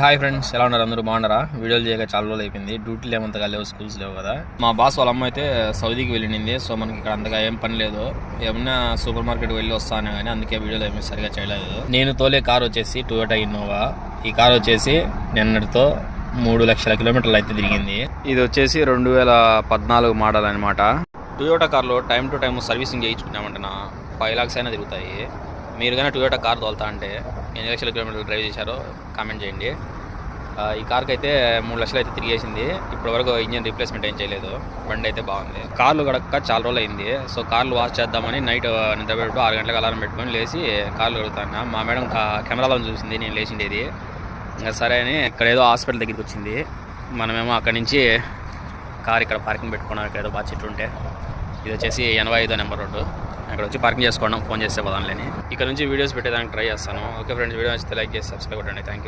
Hi friends, ఎలా ఉన్నారు? అందరూ బాగున్నారా? వీడియోలు చేయక చాలా రోజులు అయిపోయింది. డ్యూటీలు ఏమంతగా లేవు, స్కూల్స్ లేవు కదా. మా బాస్ వాళ్ళ అమ్మ అయితే సౌదీకి వెళ్ళింది. సో మనకి ఇక్కడ అంతగా ఏం పని లేదు. ఏమన్నా సూపర్ మార్కెట్ వెళ్ళి వస్తాను కానీ అందుకే వీడియోలు ఏమీ సరిగా చేయలేదు. నేను తోలే కార్ వచ్చేసి టొయోటా ఇన్నోవా. ఈ కార్ వచ్చేసి నిన్నటితో 3 లక్షల కిలోమీటర్లు అయితే తిరిగింది. ఇది వచ్చేసి 2014 మోడల్ అనమాట. టొయోటా కార్లో టైం టు టైం సర్వీసింగ్ చేయించుకున్నామంటే 5 lakhs అయినా తిరుగుతాయి. మీరు కానీ టొయోటా కార్ తోలుతా అంటే ఎన్ని లక్షల కిలోమీటర్లు డ్రైవ్ చేశారో కామెంట్ చేయండి. ఈ కార్కి అయితే 3 లక్షలు అయితే తిరిగేసింది. ఇప్పటి వరకు ఇంజిన్ రీప్లేస్మెంట్ ఏం చేయలేదు. బండి అయితే బాగుంది. కార్లు గడక్క చాలా రోజులు అయింది. సో కార్లు వాష్ చేద్దామని నైట్ నిద్రపెట్టు 6 గంటలకు అలారం పెట్టుకొని లేచి కార్లు కడుగుతాను. మా మేడం కెమెరాలో చూసింది నేను లేచిండేది. ఇంకా సరే అని ఇక్కడ ఏదో హాస్పిటల్ దగ్గరికి వచ్చింది. మనమేమో అక్కడి నుంచి కార్ ఇక్కడ పార్కింగ్ పెట్టుకున్నాం. ఇక్కడ ఏదో బాగా చెట్టు ఉంటే. ఇది వచ్చేసి 85వ నెంబర్ రోడ్డు. అక్కడ వచ్చి పార్కింగ్ చేసుకోవడం, ఫోన్ చేస్తే పోదాంలేని. ఇక్కడ నుంచి వీడియోస్ పెట్టేదానికి ట్రై చేస్తాను. ఓకే ఫ్రెండ్స్, వీడియో నచ్చితే లైక్ చేసి సబ్స్క్రైబ్ కొట్టండి. Thank you.